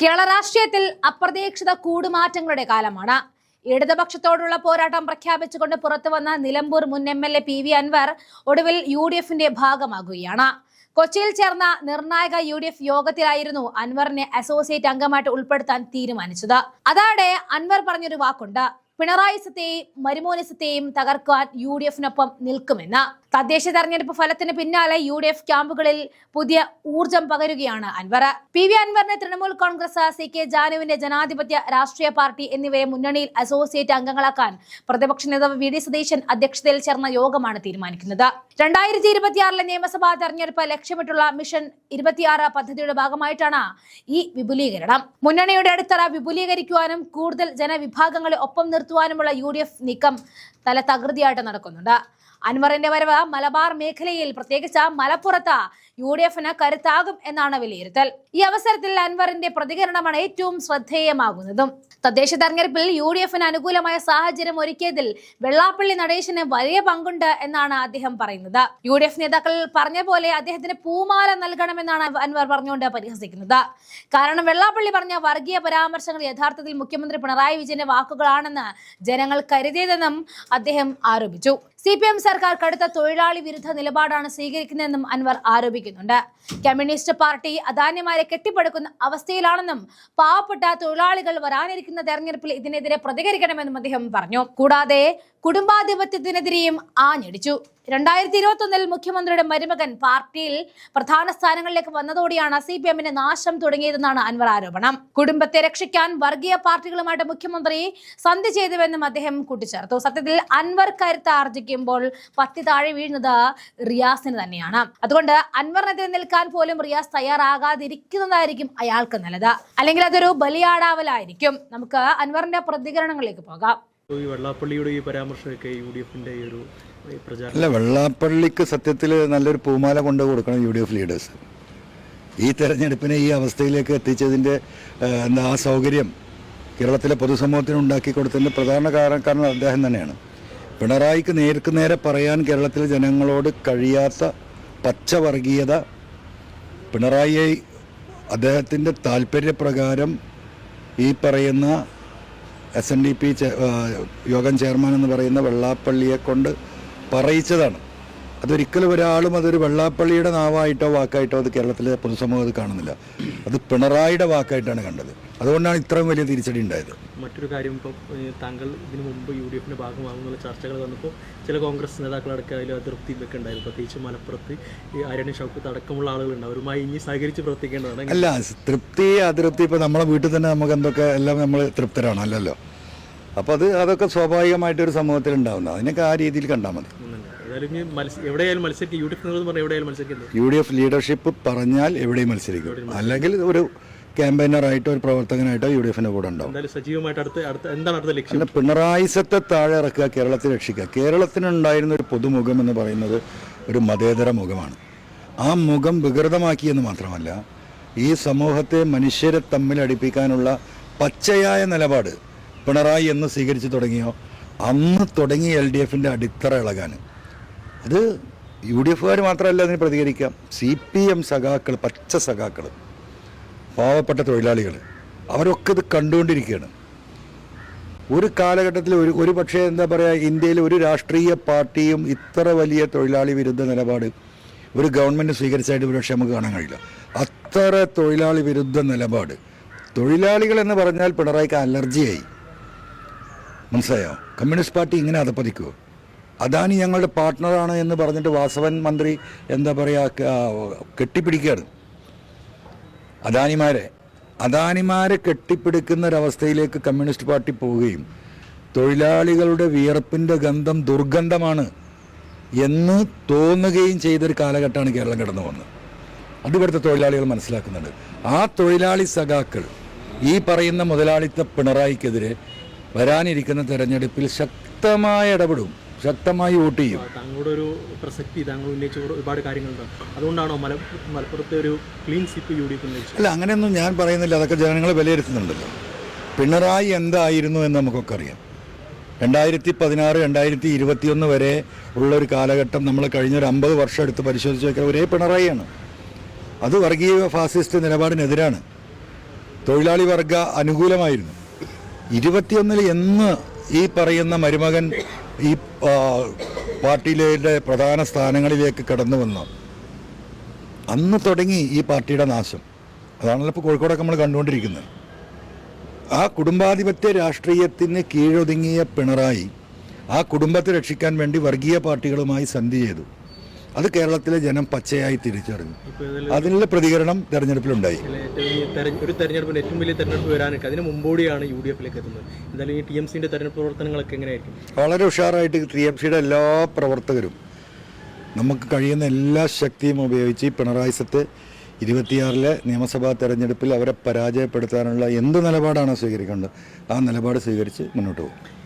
കേരള രാഷ്ട്രീയത്തിൽ അപ്രതീക്ഷിത കൂടുമാറ്റങ്ങളുടെ കാലമാണ്. ഇടതുപക്ഷത്തോടുള്ള പോരാട്ടം പ്രഖ്യാപിച്ചുകൊണ്ട് പുറത്തുവന്ന നിലമ്പൂർ മുൻ MLA PV അൻവർ ഒടുവിൽ UDFന്റെ ഭാഗമാകുകയാണ്. കൊച്ചിയിൽ ചേർന്ന നിർണായക UDF യോഗത്തിലായിരുന്നു അൻവറിനെ അസോസിയേറ്റ് അംഗമായിട്ട് ഉൾപ്പെടുത്താൻ തീരുമാനിച്ചത്. അതോടെ അൻവർ പറഞ്ഞൊരു വാക്കുണ്ട്: പിണറായിസത്തെയും മരുമോനിസത്തെയും തകർക്കാൻ UDFനൊപ്പം നിൽക്കുമെന്ന്. തദ്ദേശ തെരഞ്ഞെടുപ്പ് ഫലത്തിന് പിന്നാലെ UDF ക്യാമ്പുകളിൽ പുതിയ ഊർജം പകരുകയാണ് അൻവർ. PV അൻവറിനെ തൃണമൂൽ കോൺഗ്രസ്, CK ജാനുവിന്റെ ജനാധിപത്യ രാഷ്ട്രീയ പാർട്ടി എന്നിവയെ മുന്നണിയിൽ അസോസിയേറ്റ് അംഗങ്ങളാക്കാൻ പ്രതിപക്ഷ നേതാവ് VD സതീശൻ അധ്യക്ഷതയിൽ ചേർന്ന യോഗമാണ് തീരുമാനിക്കുന്നത്. 2026 നിയമസഭാ തെരഞ്ഞെടുപ്പ് ലക്ഷ്യമിട്ടുള്ള മിഷൻ 26 പദ്ധതിയുടെ ഭാഗമായിട്ടാണ് ഈ വിപുലീകരണം. മുന്നണിയുടെ അടിത്തറ വിപുലീകരിക്കുവാനും കൂടുതൽ ജനവിഭാഗങ്ങളെ ഒപ്പം നിർത്തുവാനുമുള്ള UDF നീക്കം തല തകൃതിയായിട്ട് നടക്കുന്നുണ്ട്. അൻവറിന്റെ വരവ് മലബാർ മേഖലയിൽ, പ്രത്യേകിച്ച് മലപ്പുറത്ത് UDFന് കരുത്താകും എന്നാണ് വിലയിരുത്തൽ. ഈ അവസരത്തിൽ അൻവറിന്റെ പ്രതികരണമാണ് ഏറ്റവും ശ്രദ്ധേയമാകുന്നതും. തദ്ദേശ തെരഞ്ഞെടുപ്പിൽ UDFന് അനുകൂലമായ സാഹചര്യം ഒരുക്കിയതിൽ വെള്ളാപ്പള്ളി നടേശന് വലിയ പങ്കുണ്ട് എന്നാണ് അദ്ദേഹം പറയുന്നത്. UDF നേതാക്കൾ പറഞ്ഞ പോലെ അദ്ദേഹത്തിന് പൂമാല നൽകണമെന്നാണ് അൻവർ പറഞ്ഞുകൊണ്ട് പരിഹസിക്കുന്നത്. കാരണം വെള്ളാപ്പള്ളി പറഞ്ഞ വർഗീയ പരാമർശങ്ങൾ യഥാർത്ഥത്തിൽ മുഖ്യമന്ത്രി പിണറായി വിജയന്റെ വാക്കുകളാണെന്ന് ജനങ്ങൾ കരുതിയതെന്നും അദ്ദേഹം ആരോപിച്ചു. CPM സർക്കാർ കടുത്ത തൊഴിലാളി വിരുദ്ധ നിലപാടാണ് സ്വീകരിക്കുന്നതെന്നും അൻവർ ആരോപിക്കുന്നുണ്ട്. കമ്മ്യൂണിസ്റ്റ് പാർട്ടി അദാനിമാരെ കെട്ടിപ്പടുക്കുന്ന അവസ്ഥയിലാണെന്നും പാവപ്പെട്ട തൊഴിലാളികൾ വരാനിരിക്കുന്ന തെരഞ്ഞെടുപ്പിൽ ഇതിനെതിരെ പ്രതികരിക്കണമെന്നും അദ്ദേഹം പറഞ്ഞു. കൂടാതെ കുടുംബാധിപത്യത്തിനെതിരെയും ആഞ്ഞടിച്ചു. 2021 മുഖ്യമന്ത്രിയുടെ മരുമകൻ പാർട്ടിയിൽ പ്രധാന സ്ഥാനങ്ങളിലേക്ക് വന്നതോടെയാണ് CPMന്റെ നാശം തുടങ്ങിയതെന്നാണ് അൻവർ ആരോപണം. കുടുംബത്തെ രക്ഷിക്കാൻ വർഗീയ പാർട്ടികളുമായിട്ട് മുഖ്യമന്ത്രി സന്ധി ചെയ്തുവെന്നും അദ്ദേഹം കൂട്ടിച്ചേർത്തു. സത്യത്തിൽ അൻവർ കരുത്ത് ആർജിക്കുമ്പോൾ പത്തി താഴെ വീഴുന്നത് റിയാസിന് തന്നെയാണ്. അതുകൊണ്ട് അൻവറിനെതിരെ നിൽക്കാൻ പോലും റിയാസ് തയ്യാറാകാതിരിക്കുന്നതായിരിക്കും അയാൾക്ക് നല്ലത്. അല്ലെങ്കിൽ അതൊരു ബലിയാടാവലായിരിക്കും. നമുക്ക് അൻവറിന്റെ പ്രതികരണങ്ങളിലേക്ക് പോകാം. വെള്ളാപ്പള്ളിയുടെ ഈ പരാമർശമൊക്കെ UDFന്റെ ഒരു പ്രചാരണം അല്ല, വെള്ളാപ്പള്ളിക്ക് സത്യത്തിൽ നല്ലൊരു പൂമാല കൊണ്ടു കൊടുക്കണം UDF ലീഡേഴ്സ്. ഈ തെരഞ്ഞെടുപ്പിനെ ഈ അവസ്ഥയിലേക്ക് എത്തിച്ചതിൻ്റെ ആ സൗകര്യം കേരളത്തിലെ പൊതുസമൂഹത്തിന് ഉണ്ടാക്കി കൊടുത്തതിൻ്റെ പ്രധാന കാരണം അദ്ദേഹം തന്നെയാണ്. പിണറായിക്ക് നേർക്ക് നേരെ പറയാൻ കേരളത്തിലെ ജനങ്ങളോട് കഴിയാത്ത പച്ചവർഗീയത പിണറായിയെ അദ്ദേഹത്തിൻ്റെ താല്പര്യപ്രകാരം ഈ പറയുന്ന SNDP യോഗം ചെയർമാൻ എന്ന് പറയുന്ന വെള്ളാപ്പള്ളിയെ കൊണ്ട് പറയിച്ചതാണ്. അതൊരിക്കലും ഒരാളും അതൊരു വെള്ളാപ്പള്ളിയുടെ നാവായിട്ടോ വാക്കായിട്ടോ അത് കേരളത്തിലെ പൊതുസമൂഹം അത് കാണുന്നില്ല. അത് പിണറായിയുടെ വാക്കായിട്ടാണ് കണ്ടത്. അതുകൊണ്ടാണ് ഇത്രയും വലിയ തിരിച്ചടി ഉണ്ടായത്. മറ്റൊരു കാര്യം, ഇപ്പോൾ താങ്കൾ ഇതിനു മുമ്പ് UDFന്റെ ഭാഗമാകുന്നുള്ള ചർച്ചകൾ വന്നപ്പോൾ ചില കോൺഗ്രസ് നേതാക്കളടക്കം അതിൽ അതൃപ്തി ഒക്കെ ഉണ്ടായിരുന്നു. പ്രത്യേകിച്ച് മലപ്പുറത്ത് ഈ ആര്യണി ഷൗക്കത്ത് അടക്കമുള്ള ആളുകളുണ്ട്. അവരുമായി ഇനി സഹകരിച്ച് പ്രവർത്തിക്കേണ്ടതാണ്. അല്ല, തൃപ്തി അതൃപ്തി ഇപ്പോൾ നമ്മളെ വീട്ടിൽ തന്നെ നമുക്ക് എന്തൊക്കെ എല്ലാം നമ്മൾ തൃപ്തരാണ് അല്ലല്ലോ. അപ്പോൾ അതൊക്കെ സ്വാഭാവികമായിട്ടൊരു സമൂഹത്തിൽ ഉണ്ടാവുന്നത്. അതിനൊക്കെ ആ രീതിയിൽ കണ്ടാൽ മതി. UDF ലീഡർഷിപ്പ് പറഞ്ഞാൽ എവിടെയും മത്സരിക്കും. അല്ലെങ്കിൽ ഒരു ക്യാമ്പയിനറായിട്ടോ ഒരു പ്രവർത്തകനായിട്ടോ UDFന്റെ കൂടെ ഉണ്ടാവും. അല്ല, പിണറായിസത്തെ താഴെ ഇറക്കുക, കേരളത്തെ രക്ഷിക്കുക. കേരളത്തിനുണ്ടായിരുന്ന ഒരു പൊതുമുഖം എന്ന് പറയുന്നത് ഒരു മതേതര മുഖമാണ്. ആ മുഖം വികൃതമാക്കിയെന്ന് മാത്രമല്ല, ഈ സമൂഹത്തെ മനുഷ്യരെ തമ്മിൽ അടുപ്പിക്കാനുള്ള പച്ചയായ നിലപാട് പിണറായി എന്ന് സ്വീകരിച്ചു തുടങ്ങിയോ അന്ന് തുടങ്ങി LDFന്റെ അടിത്തറ ഇളകാൻ. അത് UDFുകാർ മാത്രമല്ല അതിന് പ്രതികരിക്കാം. CPM സഖാക്കൾ, പച്ച സഖാക്കൾ, പാവപ്പെട്ട തൊഴിലാളികൾ, അവരൊക്കെ ഇത് കണ്ടുകൊണ്ടിരിക്കുകയാണ്. ഒരു കാലഘട്ടത്തിൽ ഒരു പക്ഷേ എന്താ പറയുക, ഇന്ത്യയിൽ ഒരു രാഷ്ട്രീയ പാർട്ടിയും ഇത്ര വലിയ തൊഴിലാളി വിരുദ്ധ നിലപാട് ഒരു ഗവൺമെൻറ് സ്വീകരിച്ചായിട്ട് ഒരു പക്ഷേ നമുക്ക് കാണാൻ കഴിയില്ല. അത്ര തൊഴിലാളി വിരുദ്ധ നിലപാട്. തൊഴിലാളികൾ എന്ന് പറഞ്ഞാൽ പിണറായിക്ക് അലർജിയായി. മനസ്സിലായോ? കമ്മ്യൂണിസ്റ്റ് പാർട്ടി ഇങ്ങനെ അധപ്പതിക്കുമോ? അദാനി ഞങ്ങളുടെ പാർട്ട്ണറാണ് എന്ന് പറഞ്ഞിട്ട് വാസവൻ മന്ത്രി എന്താ പറയുക കെട്ടിപ്പിടിക്കുകയാണ് അദാനിമാരെ കെട്ടിപ്പിടിക്കുന്ന ഒരവസ്ഥയിലേക്ക് കമ്മ്യൂണിസ്റ്റ് പാർട്ടി പോവുകയും തൊഴിലാളികളുടെ വിയർപ്പിൻ്റെ ഗന്ധം ദുർഗന്ധമാണ് എന്ന് തോന്നുകയും ചെയ്തൊരു കാലഘട്ടമാണ് കേരളം കടന്നു പോകുന്നത്. അത് ഇവിടുത്തെ തൊഴിലാളികൾ മനസ്സിലാക്കുന്നുണ്ട്. ആ തൊഴിലാളി സഖാക്കൾ ഈ പറയുന്ന മുതലാളിത്ത പിണറായിക്കെതിരെ വരാനിരിക്കുന്ന തെരഞ്ഞെടുപ്പിൽ ശക്തമായി ഇടപെടും, ശക്തമായി വോട്ട് ചെയ്യും. താങ്കളുടെ ഒരു പ്രസക്തി താങ്കൾ ഉന്നയിച്ച ഒരുപാട് കാര്യങ്ങളുണ്ട്. അതുകൊണ്ടാണോ മലപ്പുറത്തെ ഒരു ക്ലീൻ സ്വീപ്പ് UDF ഉന്നയിച്ചത്? അല്ല, അങ്ങനെയൊന്നും ഞാൻ പറയുന്നില്ല. അതൊക്കെ ജനങ്ങൾ വിലയിരുത്തുന്നുണ്ടല്ലോ. പിണറായി എന്തായിരുന്നു എന്ന് നമുക്കൊക്കെ അറിയാം. 2016, 2021 വരെ ഉള്ളൊരു കാലഘട്ടം നമ്മൾ കഴിഞ്ഞൊരു 50 വർഷം എടുത്ത് പരിശോധിച്ച് നോക്കിയാൽ ഒരേ പിണറായിയാണ്. അത് വർഗീയ ഫാസിസ്റ്റ് നിലപാടിനെതിരാണ്. തൊഴിലാളി വർഗ അനുകൂലമായിരുന്നു. 21 എന്ന് ഈ പറയുന്ന മരുമകൻ ഈ പാർട്ടിയിലെ പ്രധാന സ്ഥാനങ്ങളിലേക്ക് കടന്നു വന്നു അന്ന് തുടങ്ങി ഈ പാർട്ടിയുടെ നാശം. അതാണല്ലോ ഇപ്പോൾ കോഴിക്കോടൊക്കെ നമ്മൾ കണ്ടുകൊണ്ടിരിക്കുന്നത്. ആ കുടുംബാധിപത്യ രാഷ്ട്രീയത്തിന് കീഴൊതുങ്ങിയ പിണറായി ആ കുടുംബത്തെ രക്ഷിക്കാൻ വേണ്ടി വർഗീയ പാർട്ടികളുമായി സന്ധി ചെയ്തു. അത് കേരളത്തിലെ ജനം പച്ചയായി തിരിച്ചറിഞ്ഞു. അതിനുള്ള പ്രതികരണം തെരഞ്ഞെടുപ്പിലുണ്ടായി. ഒരു തെരഞ്ഞെടുപ്പിന് ഏറ്റവും വലിയ തെരഞ്ഞെടുപ്പ് വരാനൊക്കെ അതിന് മുമ്പോടിയാണ് UDF എത്തുന്നത്. എന്തായാലും ഈ TMCന്റെ തെരഞ്ഞെടുപ്പ് പ്രവർത്തനങ്ങളൊക്കെ എങ്ങനെയായിരിക്കും? വളരെ ഉഷാറായിട്ട് TMCയുടെ എല്ലാ പ്രവർത്തകരും നമുക്ക് കഴിയുന്ന എല്ലാ ശക്തിയും ഉപയോഗിച്ച് ഈ പിണറായിസത്തെ 26 നിയമസഭാ തെരഞ്ഞെടുപ്പിൽ അവരെ പരാജയപ്പെടുത്താനുള്ള എന്ത് നിലപാടാണോ സ്വീകരിക്കേണ്ടത് ആ നിലപാട് സ്വീകരിച്ച് മുന്നോട്ട് പോകും.